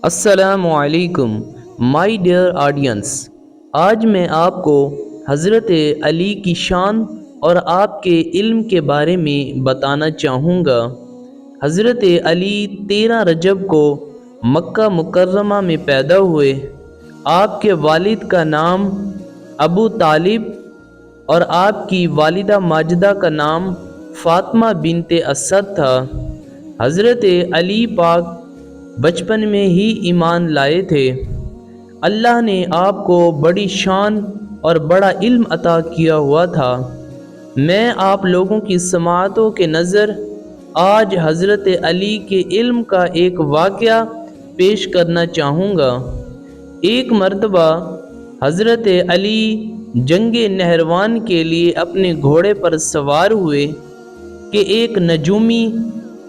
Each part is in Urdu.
السلام علیکم مائی ڈیئر آڈینس۔ آج میں آپ کو حضرت علی کی شان اور آپ کے علم کے بارے میں بتانا چاہوں گا۔ حضرت علی 13 رجب کو مکہ مکرمہ میں پیدا ہوئے۔ آپ کے والد کا نام ابو طالب اور آپ کی والدہ ماجدہ کا نام فاطمہ بنت اسد تھا۔ حضرت علی پاک بچپن میں ہی ایمان لائے تھے۔ اللہ نے آپ کو بڑی شان اور بڑا علم عطا کیا ہوا تھا۔ میں آپ لوگوں کی سماعتوں کے نظر آج حضرت علی کے علم کا ایک واقعہ پیش کرنا چاہوں گا۔ ایک مرتبہ حضرت علی جنگ نہروان کے لیے اپنے گھوڑے پر سوار ہوئے کہ ایک نجومی،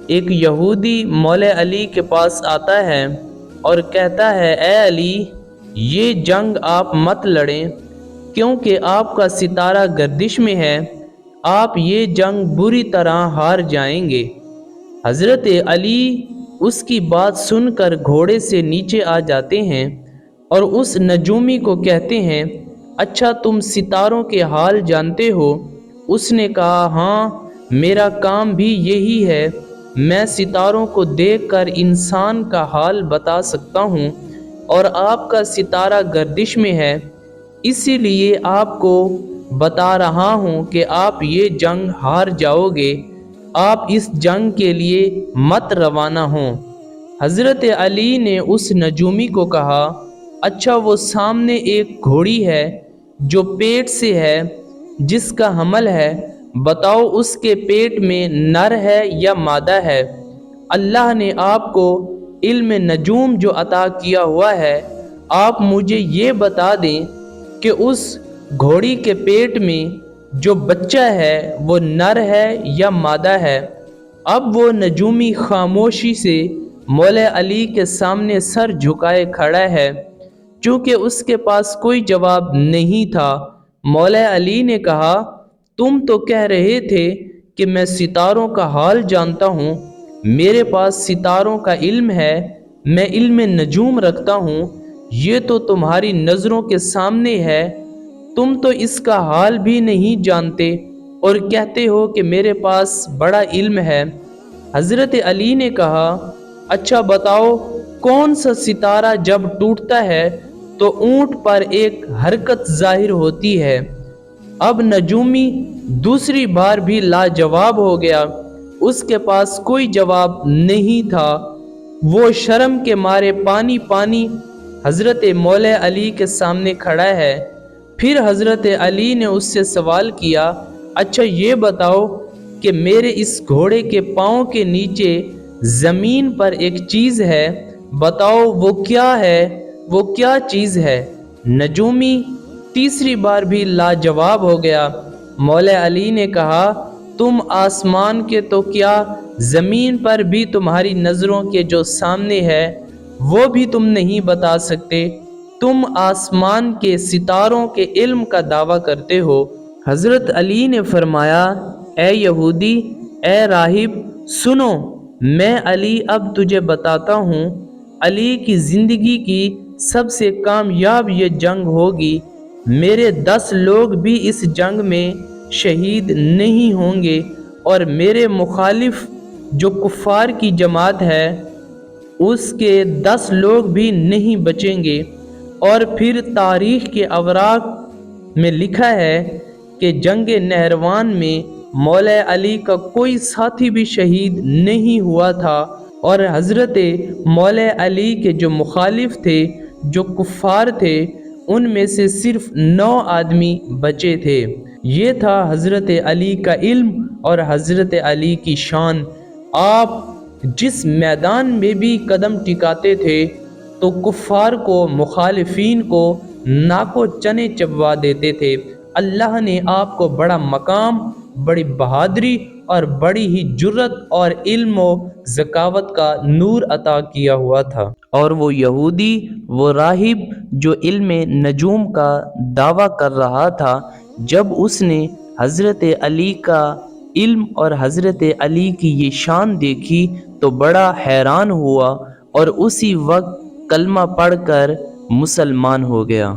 ایک یہودی مولا علی کے پاس آتا ہے اور کہتا ہے، اے علی، یہ جنگ آپ مت لڑیں کیونکہ آپ کا ستارہ گردش میں ہے، آپ یہ جنگ بری طرح ہار جائیں گے۔ حضرت علی اس کی بات سن کر گھوڑے سے نیچے آ جاتے ہیں اور اس نجومی کو کہتے ہیں، اچھا تم ستاروں کے حال جانتے ہو؟ اس نے کہا، ہاں میرا کام بھی یہی ہے، میں ستاروں کو دیکھ کر انسان کا حال بتا سکتا ہوں، اور آپ کا ستارہ گردش میں ہے، اسی لیے آپ کو بتا رہا ہوں کہ آپ یہ جنگ ہار جاؤ گے، آپ اس جنگ کے لیے مت روانہ ہوں۔ حضرت علی نے اس نجومی کو کہا، اچھا وہ سامنے ایک گھوڑی ہے جو پیٹ سے ہے، جس کا حمل ہے، بتاؤ اس کے پیٹ میں نر ہے یا مادہ ہے؟ اللہ نے آپ کو علم نجوم جو عطا کیا ہوا ہے، آپ مجھے یہ بتا دیں کہ اس گھوڑی کے پیٹ میں جو بچہ ہے وہ نر ہے یا مادہ ہے؟ اب وہ نجومی خاموشی سے مولا علی کے سامنے سر جھکائے کھڑا ہے۔ چونکہ اس کے پاس کوئی جواب نہیں تھا، مولا علی نے کہا، تم تو کہہ رہے تھے کہ میں ستاروں کا حال جانتا ہوں، میرے پاس ستاروں کا علم ہے، میں علم نجوم رکھتا ہوں، یہ تو تمہاری نظروں کے سامنے ہے، تم تو اس کا حال بھی نہیں جانتے اور کہتے ہو کہ میرے پاس بڑا علم ہے۔ حضرت علی نے کہا، اچھا بتاؤ کون سا ستارہ جب ٹوٹتا ہے تو اونٹ پر ایک حرکت ظاہر ہوتی ہے؟ اب نجومی دوسری بار بھی لاجواب ہو گیا، اس کے پاس کوئی جواب نہیں تھا، وہ شرم کے مارے پانی پانی حضرت مولا علی کے سامنے کھڑا ہے۔ پھر حضرت علی نے اس سے سوال کیا، اچھا یہ بتاؤ کہ میرے اس گھوڑے کے پاؤں کے نیچے زمین پر ایک چیز ہے، بتاؤ وہ کیا ہے، وہ کیا چیز ہے؟ نجومی تیسری بار بھی لاجواب ہو گیا۔ مولا علی نے کہا، تم آسمان کے تو کیا، زمین پر بھی تمہاری نظروں کے جو سامنے ہے وہ بھی تم نہیں بتا سکتے، تم آسمان کے ستاروں کے علم کا دعویٰ کرتے ہو۔ حضرت علی نے فرمایا، اے یہودی، اے راہب، سنو، میں علی اب تجھے بتاتا ہوں، علی کی زندگی کی سب سے کامیاب یہ جنگ ہوگی، میرے 10 لوگ بھی اس جنگ میں شہید نہیں ہوں گے، اور میرے مخالف جو کفار کی جماعت ہے اس کے 10 لوگ بھی نہیں بچیں گے۔ اور پھر تاریخ کے اوراق میں لکھا ہے کہ جنگ نہروان میں مولا علی کا کوئی ساتھی بھی شہید نہیں ہوا تھا، اور حضرت مولا علی کے جو مخالف تھے، جو کفار تھے، ان میں سے صرف 9 آدمی بچے تھے۔ یہ تھا حضرت علی کا علم اور حضرت علی کی شان۔ آپ جس میدان میں بھی قدم ٹکاتے تھے تو کفار کو، مخالفین کو ناکو چنے چبوا دیتے تھے۔ اللہ نے آپ کو بڑا مقام، بڑی بہادری اور بڑی ہی جرت اور علم و ذکاوت کا نور عطا کیا ہوا تھا۔ اور وہ یہودی، وہ راہب جو علم نجوم کا دعویٰ کر رہا تھا، جب اس نے حضرت علی کا علم اور حضرت علی کی یہ شان دیکھی تو بڑا حیران ہوا، اور اسی وقت کلمہ پڑھ کر مسلمان ہو گیا۔